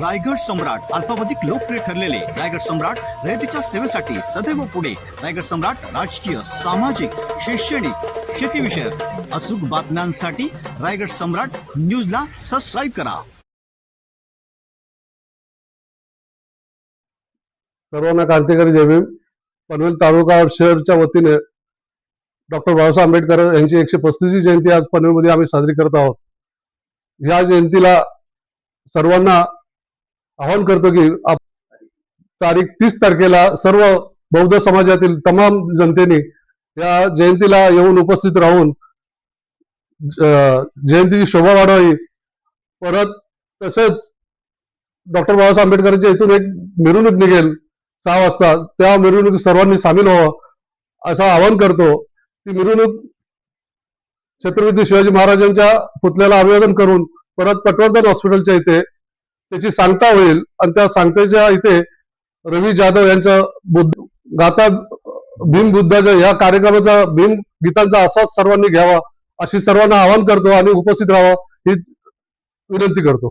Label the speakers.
Speaker 1: रायगड सम्राट अल्पावधिक लोकप्रिय ठरलेले रायगड सम्राट रयतेच्या सेवेसाठी सदैव पुढे. रायगड सम्राट राजकीय, सामाजिक, शैक्षणिक, शेतीविषयक अचूक बातम्यांसाठी रायगड सम्राट न्यूजला सबस्क्राईब करा.
Speaker 2: सर्वांना क्रांतिकारी जय भीम. पनवेल तालुका शहरच्या वतीने डॉक्टर बाबासाहेब आंबेडकर यांची 135वी जयंती आज पनवेलमध्ये आम्ही साजरी करत आहोत. या जयंतीला सर्वांना आवाहन करतो की तारीख 30 तारखेला सर्व बौद्ध समाजातील तमाम जनतेने या जयंतीला येऊन उपस्थित राहून जयंतीची शोभा वाढवावी. परत तसेच डॉक्टर बाबासाहेब आंबेडकरांच्या इथून एक मिरवणूक निघेल 6 वाजता. त्या मिरवणुकीत सर्वांनी सामील व्हावं असं आवाहन करतो. ती मिरवणूक छत्रपती शिवाजी महाराजांच्या पुतळ्याला अभिवादन करून परत पटवर्धन हॉस्पिटलच्या इथे त्याची सांगता होईल आणि त्या सांगतेच्या इथे रवी जाधव यांचा गाथा भीम बुद्धाच्या या कार्यक्रमाचा भीम गीतांचा आस्वाद सर्वांनी घ्यावा अशी सर्वांना आवाहन करतो आणि उपस्थित राहावं ही विनंती करतो.